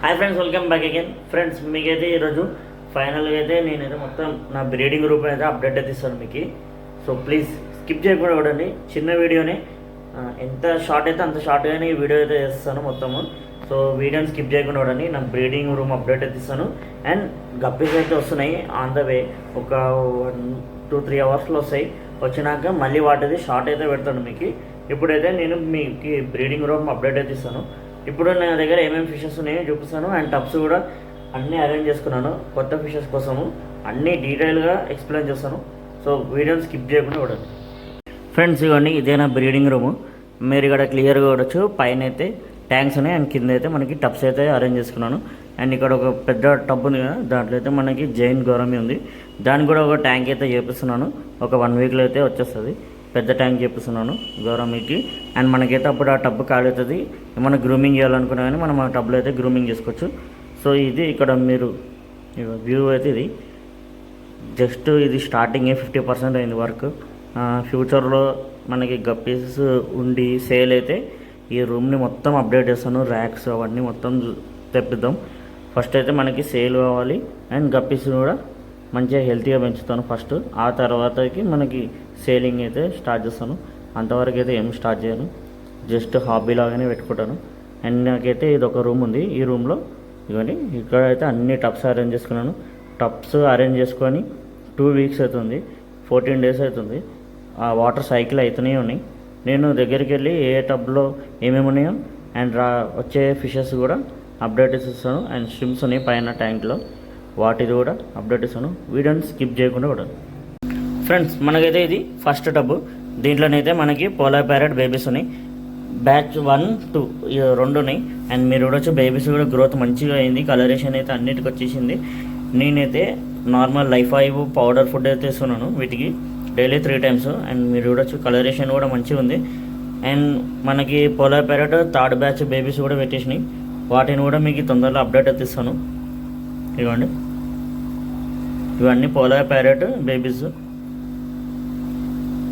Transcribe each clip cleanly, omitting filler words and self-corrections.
Hi friends, welcome back again. Friends, మీకైతే ఈరోజు ఫైనల్గా అయితే నేనైతే మొత్తం నా బ్రీడింగ్ గ్రూప్ అయితే అప్డేట్ అయితే ఇస్తాను మీకు. సో ప్లీజ్ స్కిప్ చేయకుండా చూడండి. చిన్న వీడియోనే, ఎంత షార్ట్ అయితే అంత షార్ట్గానే ఈ వీడియో అయితే చేస్తాను మొత్తము. సో వీడియోని స్కిప్ చేయకుండా చూడండి. నా బ్రీడింగ్ రూమ్ అప్డేట్ అయితే ఇస్తాను. అండ్ గప్పీస్ అయితే వస్తున్నాయి ఆన్ ద వే. ఒక 1-2-3 అవర్స్లో వస్తాయి. వచ్చినాక మళ్ళీ వాటిది షార్ట్ అయితే పెడతాను మీకు. ఇప్పుడైతే నేను మీకు బ్రీడింగ్ రూమ్ అప్డేట్ అయితే ఇస్తాను. ఇప్పుడు నా దగ్గర ఏమేమి ఫిషెస్ ఉన్నాయో చూపిస్తాను. అండ్ టబ్స్ కూడా అన్నీ అరేంజ్ చేసుకున్నాను కొత్త ఫిషెస్ కోసము. అన్నీ డీటెయిల్గా ఎక్స్ప్లెయిన్ చేస్తాను. సో వీడియోని స్కిప్ చేయకుండా చూడండి. ఫ్రెండ్స్, ఇవన్నీ ఇదే నా బ్రీడింగ్ రూము. మీరు ఇక్కడ క్లియర్గా చూడొచ్చు. పైన అయితే ట్యాంక్స్ ఉన్నాయి అండ్ కింద అయితే మనకి టబ్స్ అయితే అరేంజ్ చేసుకున్నాను. అండ్ ఇక్కడ ఒక పెద్ద టబ్ ఉంది కదా, దాంట్లో అయితే మనకి జైన్ గౌరమి ఉంది. దానికి కూడా ఒక ట్యాంక్ అయితే చేపిస్తున్నాను. ఒక 1 వీక్లో అయితే వచ్చేస్తుంది. పెద్ద ట్యాంక్ చేపిస్తున్నాను గౌరమికి. అండ్ మనకైతే అప్పుడు ఆ టబ్ ఖాళీ అవుతుంది. ఏమైనా గ్రూమింగ్ చేయాలనుకున్నా కానీ మనం ఆ టబ్లో అయితే గ్రూమింగ్ చేసుకోవచ్చు. సో ఇది ఇక్కడ మీరు వ్యూ అయితే ఇది జస్ట్ ఇది స్టార్టింగే 50% అయింది వర్క్. ఫ్యూచర్లో మనకి గప్పీస్ ఉండి సేల్ అయితే ఈ రూమ్ని మొత్తం అప్డేట్ చేస్తాను. ర్యాక్స్ అవన్నీ మొత్తం తెప్పిద్దాం. ఫస్ట్ అయితే మనకి సేల్ కావాలి అండ్ గప్పీస్ కూడా మంచిగా హెల్తీగా పెంచుతాను ఫస్ట్. ఆ తర్వాతకి మనకి సేలింగ్ అయితే స్టార్ట్ చేస్తాను. అంతవరకు అయితే ఏం స్టార్ట్ చేయను, జస్ట్ హాబీ లాగానే పెట్టుకుంటాను. అండ్ నాకైతే ఇది ఒక రూమ్ ఉంది. ఈ రూమ్లో ఇవన్నీ ఇక్కడ అయితే అన్ని టబ్స్ అరేంజ్ చేసుకున్నాను. టబ్స్ అరేంజ్ చేసుకొని 2 వీక్స్ అవుతుంది, 14 డేస్ అవుతుంది. ఆ వాటర్ సైకిల్ అవుతూనే ఉన్నాయి. నేను దగ్గరికి వెళ్ళి ఏ టబ్లో ఏమేమి ఉన్నాయో అండ్ వచ్చే ఫిషెస్ కూడా అప్డేట్ ఇస్తాను. అండ్ స్ట్రిమ్స్ ఉన్నాయి పైన ట్యాంక్లో, వాటిది కూడా అప్డేట్ ఇస్తాను. వీడియోని స్కిప్ చేయకుండా కూడా. ఫ్రెండ్స్, మనకైతే ఇది ఫస్ట్ టబ్. దీంట్లోనైతే మనకి పోలార్ ప్యారెట్ బేబీస్ ఉన్నాయి. బ్యాచ్ 1, 2 2 ఉన్నాయి. అండ్ మీరు చూడొచ్చు బేబీస్ కూడా గ్రోత్ మంచిగా అయింది. కలరేషన్ అయితే అన్నిటికి వచ్చేసింది. నేనైతే నార్మల్ లైఫ్ ఆయివ్ పౌడర్ ఫుడ్ అయితే ఇస్తున్నాను వీటికి డైలీ 3 టైమ్స్. అండ్ మీరు చూడొచ్చు కలరేషన్ కూడా మంచిగా ఉంది. అండ్ మనకి polar parrot 3rd batch babies కూడా పెట్టేసినాయి. వాటిని కూడా మీకు తొందరలో అప్డేట్ అయితే ఇస్తాను. ఇవ్వండి, ఇవన్నీ polar parrot babies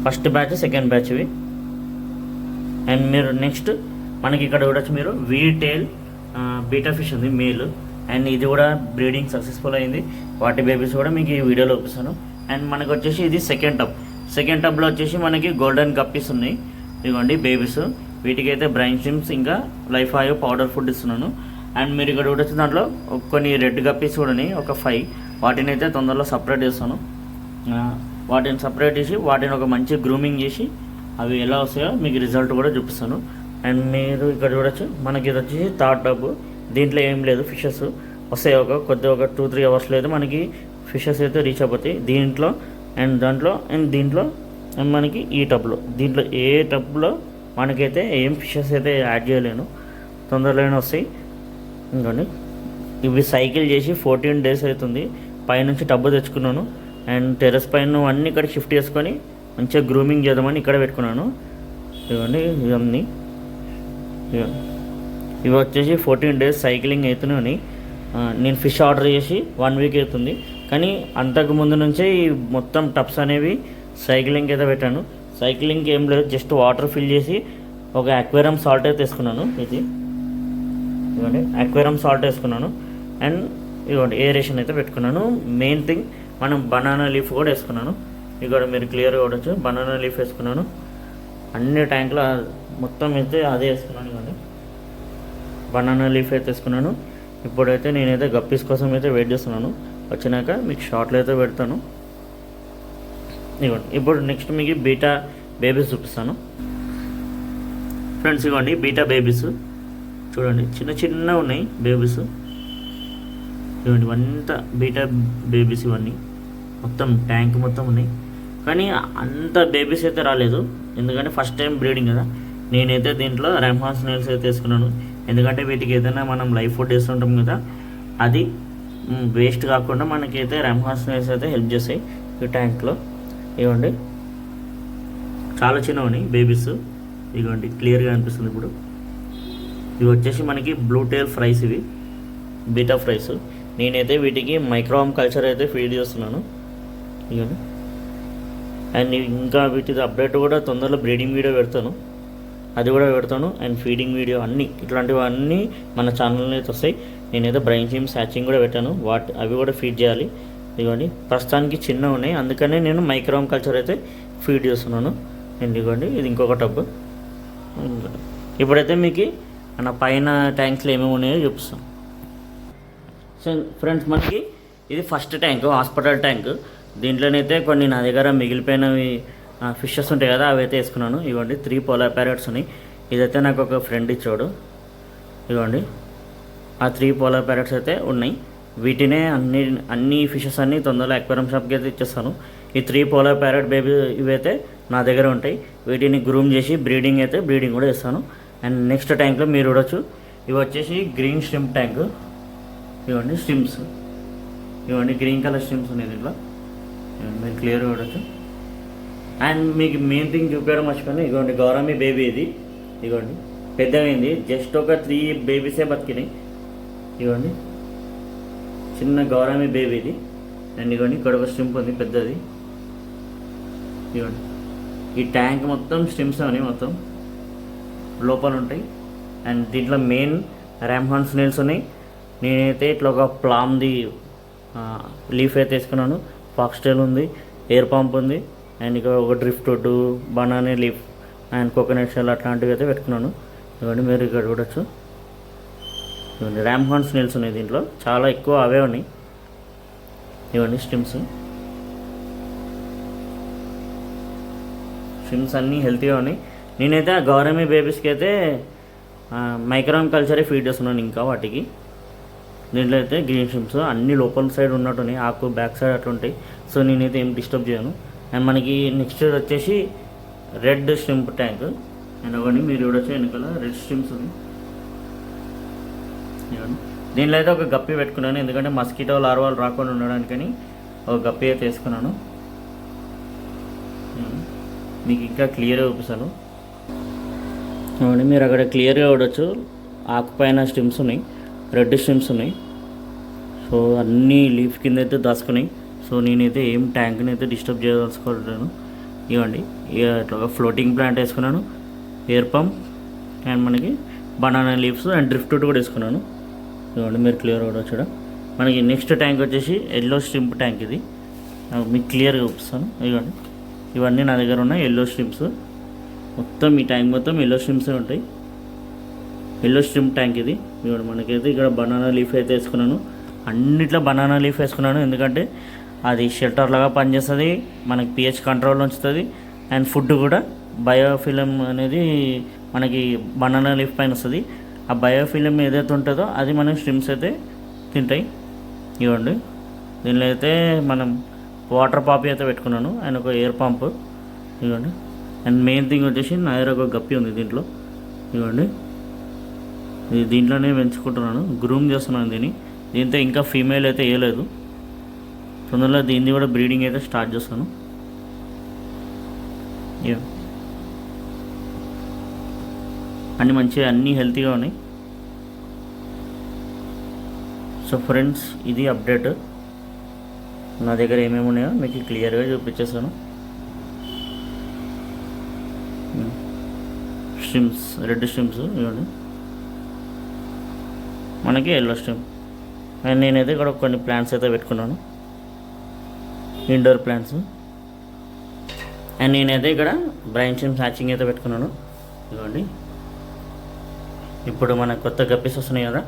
first batch, second batch ఇవి. అండ్ మీరు నెక్స్ట్ మనకి ఇక్కడ చూడొచ్చు మీరు వీటెయిల్ బీటా ఫిష్ ఉంది మేల్. అండ్ ఇది కూడా బ్రీడింగ్ సక్సెస్ఫుల్ అయింది. వాటి బేబీస్ కూడా మీకు ఈ వీడియోలో చూపిస్తాను. అండ్ మనకు వచ్చేసి ఇది సెకండ్ టబ్. సెకండ్ టబ్లో వచ్చేసి మనకి గోల్డెన్ గప్పీస్ ఉన్నాయి. ఇదిగోండి బేబీస్. వీటికైతే బ్రైన్ స్ట్రిమ్స్ ఇంకా లైఫ్ ఆయివ్ పౌడర్ ఫుడ్ ఇస్తున్నాను. అండ్ మీరు ఇక్కడ చూడొచ్చు దాంట్లో కొన్ని రెడ్ గప్పీస్ కూడా ఉన్నాయి, ఒక 5. వాటిని అయితే తొందరలో సపరేట్ చేస్తాను. వాటిని సపరేట్ చేసి వాటిని ఒక మంచి గ్రూమింగ్ చేసి అవి ఎలా వస్తాయో మీకు రిజల్ట్ కూడా చూపిస్తాను. అండ్ మీరు ఇక్కడ చూడొచ్చు మనకి ఇది వచ్చేసి 3rd టబ్. దీంట్లో ఏం లేదు, ఫిషెస్ వస్తాయి. ఒక 2-3 అవర్స్లో అయితే మనకి ఫిషెస్ అయితే రీచ్ అయిపోతాయి దీంట్లో అండ్ దాంట్లో. అండ్ దీంట్లో అండ్ మనకి ఈ టబ్లో, దీంట్లో ఏ టబ్లో మనకైతే ఏం ఫిషెస్ అయితే యాడ్ చేయలేను, తొందరలోనే వస్తాయి. ఇంకోండి ఇవి సైకిల్ చేసి 14 డేస్ అవుతుంది. పైనుంచి టబ్బు తెచ్చుకున్నాను. అండ్ టెర్రస్ పైన అన్నీ ఇక్కడ షిఫ్ట్ చేసుకొని మంచిగా గ్రూమింగ్ చేద్దామని ఇక్కడ పెట్టుకున్నాను. ఇవన్నీ ఇవన్నీ ఇవి వచ్చేసి 14 డేస్ సైక్లింగ్ అవుతున్నాయి. నేను ఫిష్ ఆర్డర్ చేసి 1 వీక్ అవుతుంది. కానీ అంతకు ముందు నుంచే ఈ మొత్తం టబ్స్ అనేవి సైక్లింగ్ అయితే పెట్టాను. సైక్లింగ్కి ఏం లేదు, జస్ట్ వాటర్ ఫిల్ చేసి ఒక అక్వేరియం సాల్ట్ అయితే వేసుకున్నాను. ఇది ఇవ్వండి అక్వేరియం సాల్ట్ వేసుకున్నాను. అండ్ ఇవ్వండి ఏరేషన్ అయితే పెట్టుకున్నాను. మెయిన్ థింగ్ మనం బనానా లీఫ్ కూడా వేసుకున్నాను. ఇక్కడ మీరు క్లియర్గా చూడొచ్చు బనానా లీఫ్ వేసుకున్నాను. అన్ని ట్యాంకులో మొత్తం అయితే అదే వేసుకున్నాను. ఇవ్వండి బనానా లీఫ్ అయితే వేసుకున్నాను. ఇప్పుడైతే నేనైతే గప్పీస్ కోసం అయితే వెయిట్ చేస్తున్నాను. వచ్చినాక మీకు షార్ట్లో అయితే పెడతాను. ఇవ్వండి ఇప్పుడు నెక్స్ట్ మీకు బీటా బేబీస్ చూపిస్తాను. ఫ్రెండ్స్, ఇవ్వండి బీటా బేబీస్ చూడండి, చిన్న చిన్న ఉన్నాయి బేబీస్. ఇవ్వండి ఇవంతా బీటా బేబీస్. ఇవన్నీ మొత్తం ట్యాంక్ మొత్తం ఉన్నాయి. కానీ అంత బేబీస్ అయితే రాలేదు, ఎందుకంటే ఫస్ట్ టైం బ్రీడింగ్ కదా. నేనైతే దీంట్లో ర్యాంహాన్స్ నెయిల్స్ అయితే వేసుకున్నాను. ఎందుకంటే వీటికి ఏదైనా మనం లైఫ్ ఫుడ్ వేస్తుంటాం కదా, అది వేస్ట్ కాకుండా మనకైతే ర్యాంహాన్స్ నెయిల్స్ అయితే హెల్ప్ చేస్తాయి ఈ ట్యాంక్లో. ఇవ్వండి చాలా చిన్నవి ఉన్నాయి బేబీస్. ఇవ్వండి క్లియర్గా అనిపిస్తుంది ఇప్పుడు. ఇవి వచ్చేసి మనకి బ్లూ టైల్ ఫ్రైస్, ఇవి బీటా ఫ్రైస్. నేనైతే వీటికి మైక్రోమ్ కల్చర్ అయితే ఫీడ్ చేస్తున్నాను. ఇవ్వండి అండ్ ఇంకా వీటిది అప్డేట్ కూడా తొందరలో బ్రీడింగ్ వీడియో పెడతాను. అది కూడా పెడతాను. అండ్ ఫీడింగ్ వీడియో అన్నీ ఇట్లాంటివన్నీ మన ఛానల్లో అయితే వస్తాయి. నేనైతే బ్రైన్ సిమ్స్ హ్యాచింగ్ కూడా పెట్టాను, అవి కూడా ఫీడ్ చేయాలి. ఇదిగోండి ప్రస్తుతానికి చిన్న ఉన్నాయి, అందుకనే నేను మైక్రోమ్ కల్చర్ అయితే ఫీడ్ చేస్తున్నాను. ఇదిగోండి ఇది ఇంకొక టబ్. ఇప్పుడైతే మీకు మన పైన ట్యాంక్స్లో ఏమేమి ఉన్నాయో చూపిస్తాం. సో ఫ్రెండ్స్, మనకి ఇది ఫస్ట్ ట్యాంక్, హాస్పిటల్ ట్యాంక్. దీంట్లోనైతే కొన్ని నా దగ్గర మిగిలిపోయినవి ఫిషెస్ ఉంటాయి కదా, అవి అయితే వేసుకున్నాను. ఇవ్వండి 3 పోలార్ ప్యారెట్స్ ఉన్నాయి. ఇదైతే నాకు ఒక ఫ్రెండ్ ఇచ్చాడు. ఇవ్వండి ఆ 3 పోలార్ ప్యారెట్స్ అయితే ఉన్నాయి. వీటినే అన్ని ఫిషెస్ అన్నీ తొందరలో అక్వేరియం షాప్కి అయితే ఇచ్చేస్తాను. ఈ 3 పోలార్ ప్యారెట్ బేబీ ఇవైతే నా దగ్గర ఉంటాయి. వీటిని గ్రూమ్ చేసి బ్రీడింగ్ కూడా చేస్తాను. అండ్ నెక్స్ట్ ట్యాంక్లో మీరు చూడొచ్చు, ఇవి వచ్చేసి గ్రీన్ స్ట్రిమ్ ట్యాంక్. ఇవ్వండి స్ట్రిమ్స్, ఇవ్వండి గ్రీన్ కలర్ స్ట్రిమ్స్ ఉన్నాయి దీంట్లో, మీరు క్లియర్గా చూడొచ్చు. అండ్ మీకు మెయిన్ థింగ్ చూపించడం మర్చిపోయాను. ఇదిగోండి గౌరమి బేబీ ఇది. ఇదిగోండి పెద్దగైంది, జస్ట్ ఒక 3 బేబీసే బతికినాయి. ఇదిగోండి చిన్న గౌరమి బేబీ ఇది. అండ్ ఇదిగోండి ఇక్కడ ఒక స్ట్రింప్ ఉంది పెద్దది. ఇదిగోండి ఈ ట్యాంక్ మొత్తం స్ట్రిమ్స్ అని మొత్తం లోపల ఉంటాయి. అండ్ దీంట్లో మెయిన్ ర్యామ్హాన్ స్నేల్స్ ఉన్నాయి. నేనైతే ఇట్లా ఒక ప్లామ్ది లీఫ్ అయితే వేసుకున్నాను. ఫాక్స్టైల్ ఉంది, ఎయిర్ పంప్ ఉంది, అండ్ ఇక ఒక driftwood, banana leaf and coconut shell అట్లాంటివి అయితే పెట్టుకున్నాను. ఇవన్నీ మీరు ఇక్కడ చూడొచ్చు. ఇవన్నీ ర్యామ్హాన్ స్నేల్స్ ఉన్నాయి దీంట్లో, చాలా ఎక్కువ అవే ఉన్నాయి. ఇవన్నీ స్ట్రిమ్స్ అన్నీ హెల్తీగా ఉన్నాయి. నేనైతే ఆ గౌరమి బేబీస్కి అయితే మైక్రోమ్ కల్చరే ఫీడ్ చేస్తున్నాను. ఇంకా వాటికి దీంట్లో అయితే గ్రీన్ స్ట్రిమ్స్ అన్ని లోపల సైడ్ ఉన్నట్టున్నాయి, ఆకు బ్యాక్ సైడ్ అట్లా ఉంటాయి. సో నేనైతే ఏం డిస్టర్బ్ చేయను. అండ్ మనకి నెక్స్ట్ వచ్చేసి రెడ్ స్ట్రింప్ ట్యాంక్. అండ్ ఒకటి మీరు చూడొచ్చు వెనకాల రెడ్ స్ట్రిమ్స్ ఉంది. దీనిలో అయితే ఒక గప్పి పెట్టుకున్నాను, ఎందుకంటే మస్కిటో లార్వాలు రాకుండా ఉండడానికని ఒక గప్పి అయితే వేసుకున్నాను. మీకు ఇంకా క్లియర్గా చూపిస్తాను. మీరు అక్కడ క్లియర్గా చూడొచ్చు, ఆకుపైన స్ట్రిమ్స్ ఉన్నాయి, రెడ్ స్ట్రిమ్స్ ఉన్నాయి. సో అన్నీ లీఫ్ కింద అయితే దాచుకున్నాయి. సో నేనైతే ఏం ట్యాంక్ని అయితే డిస్టర్బ్ చేయదలుచుకుంటాను. ఇవ్వండి ఇట్లా ఒక ఫ్లోటింగ్ ప్లాంట్ వేసుకున్నాను, ఎయిర్ పంప్ అండ్ మనకి బనానా లీవ్స్ అండ్ డ్రిఫ్ట్ కూడా వేసుకున్నాను. ఇవ్వండి మీరు క్లియర్ కూడా చూడ. మనకి నెక్స్ట్ ట్యాంక్ వచ్చేసి ఎల్లో స్ట్రింప్ ట్యాంక్. ఇది మీకు క్లియర్గా చూపిస్తాను. ఇవ్వండి ఇవన్నీ నా దగ్గర ఉన్న ఎల్లో స్ట్రిమ్స్. మొత్తం ఈ ట్యాంక్ మొత్తం ఎల్లో స్ట్రిమ్సే ఉంటాయి. ఎల్లో స్ట్రిమ్ ట్యాంక్ ఇది. ఇవ్వండి మనకైతే ఇక్కడ బనానా లీఫ్ అయితే వేసుకున్నాను. అన్నిట్లో బనానా లీఫ్ వేసుకున్నాను, ఎందుకంటే అది షెల్టర్ లాగా పనిచేస్తుంది, మనకి pH కంట్రోల్ ఉంచుతుంది. అండ్ ఫుడ్ కూడా బయోఫిలం అనేది మనకి బనానా లీఫ్ పైన వస్తుంది. ఆ బయోఫిలం ఏదైతే ఉంటుందో అది మనం స్ట్రిమ్స్ అయితే తింటాయి. ఇవ్వండి దీనిలో అయితే మనం వాటర్ పాపి అయితే పెట్టుకున్నాను అండ్ ఒక ఎయిర్ పంప్. ఇవ్వండి అండ్ మెయిన్ థింగ్ వచ్చేసి నా దగ్గర ఒక గప్పి ఉంది దీంట్లో. ఇవ్వండి ఇది దీంట్లోనే పెంచుకుంటున్నాను, గ్రూమ్ చేస్తున్నాను దీంతో ఇంకా ఫీమేల్ అయితే వేయలేదు. తొందరలో దీన్ని కూడా బ్రీడింగ్ అయితే స్టార్ట్ చేస్తాను. అన్నీ మంచిగా అన్నీ హెల్తీగా ఉన్నాయి. సో ఫ్రెండ్స్, ఇది అప్డేట్. నా దగ్గర ఏమేమి ఉన్నాయో మీకు క్లియర్గా చూపించేస్తాను. స్ట్రిమ్స్, రెడ్ స్ట్రిమ్స్ ఇవ్వండి, మనకి ఎల్లో స్ట్రిమ్. అండ్ నేనైతే ఇక్కడ కొన్ని ప్లాంట్స్ అయితే పెట్టుకున్నాను, ఇండోర్ ప్లాంట్స్. అండ్ నేనైతే ఇక్కడ బ్రైన్ స్ట్రిమ్స్ హ్యాచింగ్ అయితే పెట్టుకున్నాను. ఇవ్వండి ఇప్పుడు మన కొత్త గప్పీస్ వస్తున్నాయి కదా,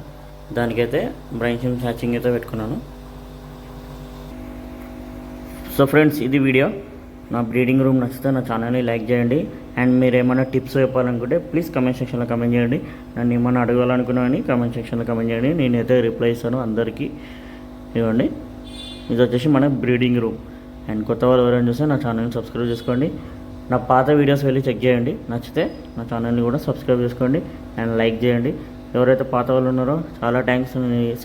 దానికైతే బ్రైన్ స్ట్రిమ్స్ హ్యాచింగ్ అయితే పెట్టుకున్నాను. సో ఫ్రెండ్స్, ఇది వీడియో. నా బ్రీడింగ్ రూమ్ నచ్చితే నా ఛానల్ని లైక్ చేయండి. అండ్ మీరు ఏమైనా టిప్స్ చెప్పాలనుకుంటే ప్లీజ్ కమెంట్ సెక్షన్లో కమెంట్ చేయండి. నన్ను ఏమైనా అడగాలనుకున్నా అని కమెంట్ సెక్షన్లో కమెంట్ చేయండి, నేనైతే రిప్లై ఇస్తాను అందరికీ. ఇవ్వండి ఇది వచ్చేసి మన బ్రీడింగ్ రూమ్. అండ్ కొత్త వాళ్ళు ఎవరైనా చూస్తే నా ఛానల్ని సబ్స్క్రైబ్ చేసుకోండి. నా పాత వీడియోస్ వెళ్ళి చెక్ చేయండి, నచ్చితే నా ఛానల్ని కూడా సబ్స్క్రైబ్ చేసుకోండి అండ్ లైక్ చేయండి. ఎవరైతే పాత వాళ్ళు ఉన్నారో చాలా థ్యాంక్స్,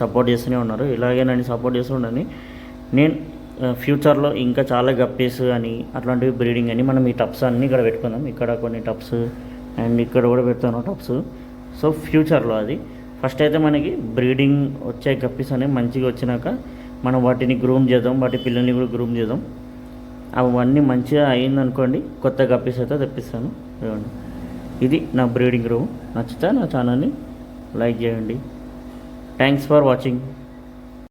సపోర్ట్ చేస్తూనే ఉన్నారు. ఇలాగే నన్ను సపోర్ట్ చేస్తూ ఉండండి. నేను ఫ్యూచర్లో ఇంకా చాలా గప్పీస్ అని అట్లాంటివి బ్రీడింగ్ అని మనం ఈ టప్స్ అన్నీ ఇక్కడ పెట్టుకుందాం. ఇక్కడ కొన్ని టప్స్ అండ్ ఇక్కడ కూడా పెడతాను టప్స్. సో ఫ్యూచర్లో అది ఫస్ట్ అయితే మనకి బ్రీడింగ్ వచ్చే గప్పీస్ అనేవి మంచిగా వచ్చినాక మనం వాటిని గ్రూమ్ చేద్దాం, వాటి పిల్లల్ని కూడా గ్రూమ్ చేద్దాం. అవన్నీ మంచిగా అయిందనుకోండి కొత్త గప్పీస్ అయితే తెప్పిస్తాను. ఇవ్వండి ఇది నా బ్రీడింగ్ రూమ్. నచ్చితే నా ఛానల్ని లైక్ చేయండి. Thanks for watching.